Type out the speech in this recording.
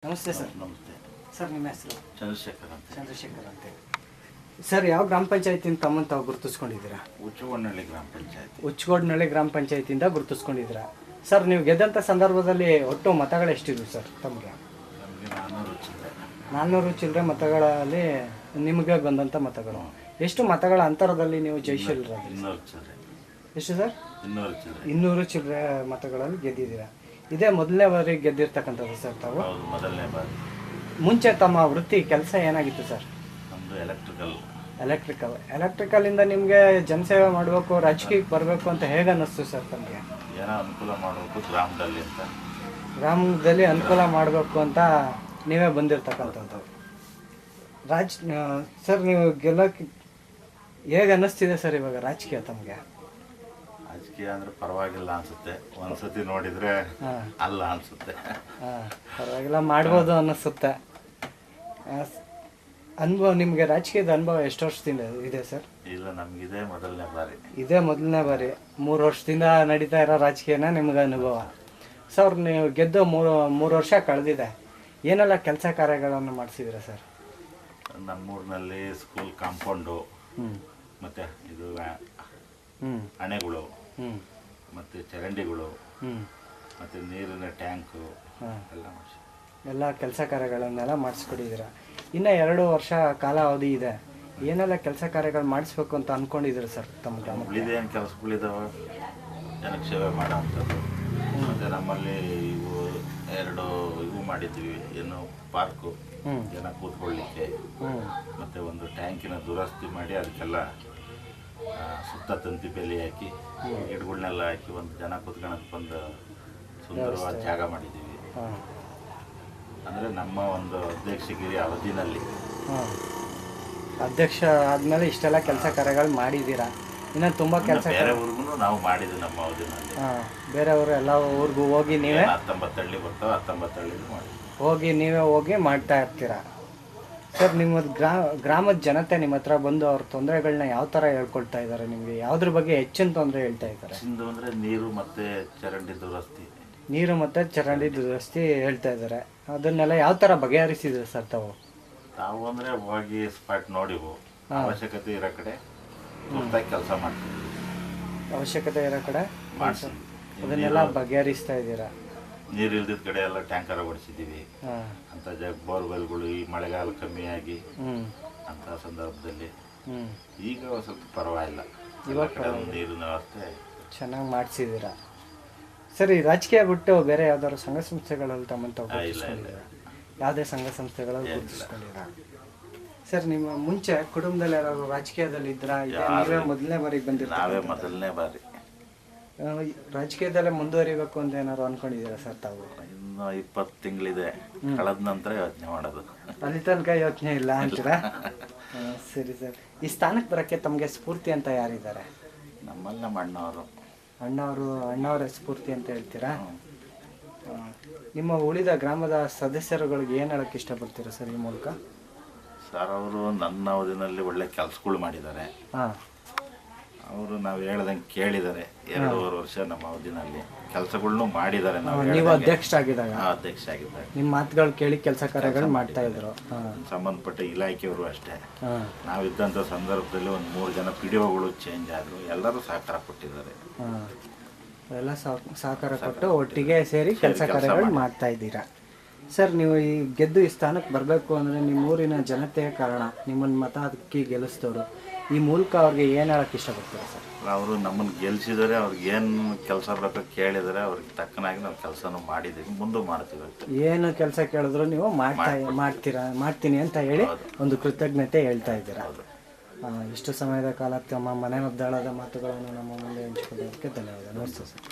ನಮಸ್ತೆ ಸರ್. ನಮಸ್ತೆ ಸರ್ ನಿಮ್ಮ ಹೆಸರು? ಚಂದ್ರಶೇಖರ್ ಅಂತ. ಚಂದ್ರಶೇಖರ್ ಅಂತ. ಸರ್ ಯಾವ ಗ್ರಾಮ ಪಂಚಾಯತಿಯಿಂದ ತಮ್ಮನ್ನು ತಾವು ಗುರುತಿಸ್ಕೊಂಡಿದ್ದೀರಾ? ಉಚ್ಚಗೋಡ್ನಹಳ್ಳಿ ಗ್ರಾಮ ಪಂಚಾಯತಿ. ಉಚ್ಚಗೋಡ್ನಹಳ್ಳಿ ಗ್ರಾಮ ಪಂಚಾಯತಿಯಿಂದ ಗುರುತಿಸ್ಕೊಂಡಿದ್ದೀರಾ. ಸರ್ ನೀವು ಗೆದ್ದಂಥ ಸಂದರ್ಭದಲ್ಲಿ ಒಟ್ಟು ಮತಗಳು ಎಷ್ಟಿದ್ವು ಸರ್ ತಮಗೆ? ನಮಗೆ 400 ಚಿಲ್ಲರೆ. 400 ಚಿಲ್ಲರೆ ಮತಗಳಲ್ಲಿ ನಿಮಗೆ ಬಂದಂಥ ಮತಗಳು. ಎಷ್ಟು ಮತಗಳ ಅಂತರದಲ್ಲಿ ನೀವು ಜಯಶೀಲರಾದ್ರಿ? 200 ಚಿಲ್ಲರೆ. ಎಷ್ಟು ಸರ್? 200 ಚಿಲ್ಲರೆ. 200 ಚಿಲ್ಲರೆ ಮತಗಳಲ್ಲಿ ಗೆದ್ದಿದ್ದೀರಾ. ಇದೇ ಮೊದಲನೇ ಬಾರಿಗೆ ಗೆದ್ದಿರ್ತಕ್ಕಂಥದ್ದು ಸರ್ ತಾವು? ಹೌದು, ಮೊದಲನೇ ಬಾರಿ. ಮುಂಚೆ ತಮ್ಮ ವೃತ್ತಿ ಕೆಲಸ ಏನಾಗಿತ್ತು ಸರ್? ನಮ್ಮದು ಎಲೆಕ್ಟ್ರಿಕಲ್. ಎಲೆಕ್ಟ್ರಿಕಲಿಂದ ನಿಮಗೆ ಜನಸೇವೆ ಮಾಡಬೇಕು, ರಾಜಕೀಯಕ್ಕೆ ಬರಬೇಕು ಅಂತ ಹೇಗೆ ಅನ್ನಿಸ್ತು ಸರ್ ತಮಗೆ? ಏನೋ ಅನುಕೂಲ ಮಾಡಬೇಕು ಗ್ರಾಮದಲ್ಲಿ ಅಂತ. ಗ್ರಾಮದಲ್ಲಿ ಅನುಕೂಲ ಮಾಡಬೇಕು ಅಂತ ನೀವೇ ಬಂದಿರ್ತಕ್ಕಂಥದ್ದು. ಸರ್ ನೀವು ಗೆಲ್ಲಕ್ಕೆ ಹೇಗೆ ಅನ್ನಿಸ್ತಿದೆ ಸರ್ ಇವಾಗ ರಾಜಕೀಯ ತಮಗೆ? ರಾಜಕೀಯ ಅಂದರೆ ಪರವಾಗಿಲ್ಲ ಅನಿಸುತ್ತೆ. ಒಂದ್ಸತಿ ನೋಡಿದರೆ ಅಲ್ಲ ಅನಿಸುತ್ತೆ. ಪರವಾಗಿಲ್ಲ, ಮಾಡ್ಬೋದು ಅನ್ನಿಸುತ್ತೆ. ಅನುಭವ ನಿಮಗೆ ರಾಜಕೀಯದ ಅನುಭವ ಎಷ್ಟು ವರ್ಷದಿಂದ ಇದೆ ಸರ್? ಇಲ್ಲ, ನಮಗಿದೆ ಮೊದಲನೇ ಬಾರಿ. ಇದೇ ಮೊದಲನೇ ಬಾರಿ. 3 ವರ್ಷದಿಂದ ನಡೀತಾ ಇರೋ ರಾಜಕೀಯನ ನಿಮ್ಗೆ ಅನುಭವ. ಸರ್ ನೀವು ಗೆದ್ದು ಮೂರು ವರ್ಷ ಕಳೆದಿದೆ. ಏನೆಲ್ಲ ಕೆಲಸ ಕಾರ್ಯಗಳನ್ನು ಮಾಡಿಸಿದ್ದೀರಾ ಸರ್? ನಮ್ಮೂರಿನಲ್ಲಿ ಸ್ಕೂಲ್ ಕಾಂಪೌಂಡು, ಮತ್ತು ಇದು ಅಣೆಗಳು, ಮತ್ತು ಚರಂಡಿಗಳು, ಮತ್ತು ನೀರಿನ ಟ್ಯಾಂಕು ಎಲ್ಲ ಮಾಡಿಸಿ ಎಲ್ಲ ಕೆಲಸ ಕಾರ್ಯಗಳನ್ನೆಲ್ಲ ಮಾಡಿಸ್ಕೊಟ್ಟಿದ್ದೀರಾ. ಇನ್ನು 2 ವರ್ಷ ಕಾಲಾವಧಿ ಇದೆ. ಏನೆಲ್ಲ ಕೆಲಸ ಕಾರ್ಯಗಳು ಮಾಡಿಸ್ಬೇಕು ಅಂತ ಅಂದ್ಕೊಂಡಿದ್ದೀರಾ ಸರ್ ತಮ್ಮ ಗ್ರಾಮಕ್ಕೆ? ಉಳಿದೇನು ಕೆಲಸಗಳಿದ್ದಾವೆ, ಜನಕ್ಕೆ ಸೇವೆ ಮಾಡೋವಂಥದ್ದು. ಮತ್ತು ನಮ್ಮಲ್ಲಿ ಇವು 2 ಇವು ಮಾಡಿದ್ವಿ, ಏನು ಪಾರ್ಕು, ಜನ ಕೂತ್ಕೊಳ್ಳಿಕ್ಕೆ, ಮತ್ತು ಒಂದು ಟ್ಯಾಂಕಿನ ದುರಸ್ತಿ ಮಾಡಿ ಅದಕ್ಕೆಲ್ಲ ಸುತ್ತ ತಂತಿ ಬೇಲಿ ಹಾಕಿ ಗಿಡಗಳನ್ನೆಲ್ಲ ಹಾಕಿ ಒಂದು ಜನ ಕೂತ್ಕೊಳ್ಳೋಕೆ ಒಂದು ಸುಂದರವಾದ ಜಾಗ ಮಾಡಿದ್ದೀವಿ. ಅಂದರೆ ನಮ್ಮ ಒಂದು ಅಧ್ಯಕ್ಷಗಿರಿ ಅವಧಿನಲ್ಲಿ. ಅಧ್ಯಕ್ಷ ಆದಮೇಲೆ ಇಷ್ಟೆಲ್ಲ ಕೆಲಸ ಕಾರ್ಯಗಳು ಮಾಡಿದ್ದೀರಾ. ಇನ್ನು ತುಂಬ ಕೆಲಸ ಬೇರೆ ಊರಿಗೂ ನಾವು ಮಾಡಿದ್ವಿ ನಮ್ಮ ಅವಧಿನಲ್ಲಿ. ಬೇರೆಯವರು ಎಲ್ಲ ಊರಿಗೂ ಹೋಗಿ ನೀವೇ 19 ಹಳ್ಳಿ ಬರ್ತಾವೆ, 19 ಹಳ್ಳಿ ಮಾಡಿ ಹೋಗಿ ಮಾಡ್ತಾ ಇರ್ತೀರಾ. ಸರ್ ನಿಮ್ಮ ಗ್ರಾಮದ ಜನತೆ ನಿಮ್ಮ ಹತ್ರ ಬಂದು ಅವ್ರ ತೊಂದರೆಗಳನ್ನ ಯಾವ ಥರ ಹೇಳ್ಕೊಳ್ತಾ ಇದ್ದಾರೆ ನಿಮಗೆ? ಯಾವುದ್ರ ಬಗ್ಗೆ ಹೆಚ್ಚಿನ ತೊಂದರೆ ಹೇಳ್ತಾ ಇದ್ದಾರೆ? ಅಂದರೆ ನೀರು ಮತ್ತು ಚರಂಡಿ ದುರಸ್ತಿ. ನೀರು ಮತ್ತು ಚರಂಡಿ ದುರಸ್ತಿ ಹೇಳ್ತಾ ಇದ್ದಾರೆ. ಅದನ್ನೆಲ್ಲ ಯಾವ ಥರ ಬಗೆಹರಿಸಿದ್ರು ಸರ್ ತಾವು? ತಾವು ಅಂದರೆ ಹೋಗಿ ಸ್ಪಾಟ್ ನೋಡಿವು, ಅವಶ್ಯಕತೆ ಇರೋ ಕಡೆ ತುರ್ತಾಗಿ ಕೆಲಸ ಮಾಡ್ತೀವಿ. ಅವಶ್ಯಕತೆ ಇರೋ ಕಡೆ ಅದನ್ನೆಲ್ಲ ಬಗೆಹರಿಸ್ತಾ ಇದ್ದೀರಾ. ನೀರು ಇಲ್ದಿದ್ದ ಕಡೆ ಎಲ್ಲ ಟ್ಯಾಂಕರ್ ಹೊಡಿಸಿದ್ದೀವಿ. ಅಂತ ಬೋರ್ವೆಲ್ಗಳು ಈ ಮಳೆಗಾಲ ಕಮ್ಮಿಯಾಗಿ ಅಂತ ಸಂದರ್ಭದಲ್ಲಿ ಈಗ ಸ್ವಲ್ಪ ಪರವಾಗಿಲ್ಲ, ಇವಾಗ ನೀರಿನ ವ್ಯವಸ್ಥೆ ಚೆನ್ನಾಗಿ ಮಾಡಿಸಿದ್ದೀರಾ. ಸರಿ, ರಾಜಕೀಯ ಬಿಟ್ಟು ಬೇರೆ ಯಾವ್ದಾದ್ರು ಸಂಘ ಸಂಸ್ಥೆಗಳಲ್ಲಿ ತಮ್ಮಂತ ಯಾವುದೇ ಸಂಘ ಸಂಸ್ಥೆಗಳಲ್ಲಿ ಗುರುತಿಸ್ಕೊಂಡಿರಾ ಸರ್? ನಿಮ್ಮ ಮುಂಚೆ ಕುಟುಂಬದಲ್ಲಿ ಯಾರು ರಾಜಕೀಯದಲ್ಲಿ ಇದ್ರಾ? ನೀವೇ ಮೊದಲನೇ ಬಾರಿಗೆ ಬಂದಿರ್ತೀರಾ? ನಾವೇ ಮೊದಲನೇ ಬಾರಿ. ರಾಜಕೀಯದಲ್ಲೇ ಮುಂದುವರಿಬೇಕು ಅಂತ ಏನಾದ್ರು ಅನ್ಕೊಂಡಿದ್ದೀರಾ ಸರ್ ತಾವು? ಇನ್ನು 20 ತಿಂಗಳಿದೆ, ಕಳೆದ ನಂತರ ಯೋಚನೆ ಮಾಡೋದು. ಅಲ್ಲಿ ತನಕ ಯೋಚನೆ ಇಲ್ಲ ಅಂತೀರಾ? ಸರಿ ಸರ್. ಈ ಸ್ಥಾನಕ್ಕೆ ಬರೋಕ್ಕೆ ತಮಗೆ ಸ್ಫೂರ್ತಿ ಅಂತ ಯಾರಿದ್ದಾರೆ? ನಮ್ಮಲ್ಲಿ ನಮ್ಮ ಅಣ್ಣವರ ಸ್ಫೂರ್ತಿ ಅಂತ ಹೇಳ್ತೀರಾ? ನಿಮ್ಮ ಉಳಿದ ಗ್ರಾಮದ ಸದಸ್ಯರುಗಳಿಗೆ ಏನು ಹೇಳಕ್ಕೆ ಇಷ್ಟಪಡ್ತೀರಾ ಸರ್ ಈ ಮೂಲಕ? ಸರ್, ಅವರು ನನ್ನ ಅವಧಿನಲ್ಲಿ ಒಳ್ಳೆ ಕೆಲಸಗಳು ಮಾಡಿದ್ದಾರೆ. ಅವರು ನಾವು ಹೇಳ್ದಂಗೆ ಕೇಳಿದ್ದಾರೆ. 2.5 ವರ್ಷ ನಮ್ಮ ಅವಧಿನಲ್ಲಿ ಕೆಲಸಗಳನ್ನು ಮಾಡಿದ್ದಾರೆ. ನೀವು ಅಧ್ಯಕ್ಷ ಆಗಿದ್ದಾಗ ನಿಮ್ಮ ಮಾತುಗಳು ಕೇಳಿ ಕೆಲಸ ಕಾರ್ಯಗಳು ಮಾಡ್ತಾ ಇದ್ರು. ಸಂಬಂಧಪಟ್ಟ ಇಲಾಖೆಯವರು ಅಷ್ಟೇ. ನಾವಿದ್ದಂಥ ಸಂದರ್ಭದಲ್ಲಿ ಒಂದು 3 ಜನ PDOಗಳು ಚೇಂಜ್ ಆದರು. ಎಲ್ಲರೂ ಸಹಕಾರ ಕೊಟ್ಟಿದ್ದಾರೆ. ಎಲ್ಲ ಸಹಕಾರ ಕೊಟ್ಟು ಒಟ್ಟಿಗೆ ಸೇರಿ ಕೆಲಸ ಕಾರ್ಯಗಳು ಮಾಡ್ತಾ ಇದ್ದೀರಾ. ಸರ್, ನೀವು ಈ ಗೆದ್ದು ಈ ಸ್ಥಾನಕ್ಕೆ ಬರಬೇಕು ಅಂದರೆ ನಿಮ್ಮ ಊರಿನ ಜನತೆಯ ಕಾರಣ, ನಿಮ್ಮನ್ನು ಮತ ಅದಕ್ಕೆ ಗೆಲ್ಲಿಸಿದವರು, ಈ ಮೂಲಕ ಅವ್ರಿಗೆ ಏನು ಹೇಳಕ್ಕೆ ಇಷ್ಟಪಡ್ತೀರಾ ಸರ್? ಅವರು ನಮ್ಮನ್ನು ಗೆಲ್ಲಿಸಿದರೆ, ಅವ್ರಿಗೆ ಏನು ಕೆಲಸ ಬೇಕೋ ಕೇಳಿದರೆ ಅವ್ರಿಗೆ ತಕ್ಕನಾಗಿ ನಾವು ಕೆಲಸನೂ ಮಾಡಿದ್ದೀವಿ, ಮುಂದೆ ಮಾಡ್ತೀವಿ. ಏನು ಕೆಲಸ ಕೇಳಿದ್ರು ನೀವು ಮಾಡ್ತೀನಿ ಅಂತ ಹೇಳಿ ಒಂದು ಕೃತಜ್ಞತೆ ಹೇಳ್ತಾ ಇದ್ದೀರಾ. ಇಷ್ಟು ಸಮಯದ ಕಾಲ ತಮ್ಮ ಮನೆ ಮದ್ದಾಳದ ಮಾತುಗಳನ್ನು ನಮ್ಮ ಮುಂದೆ ಹಂಚಿಕೊಳ್ಳೋದಕ್ಕೆ ಧನ್ಯವಾದ. ನಮಸ್ತೆ ಸರ್.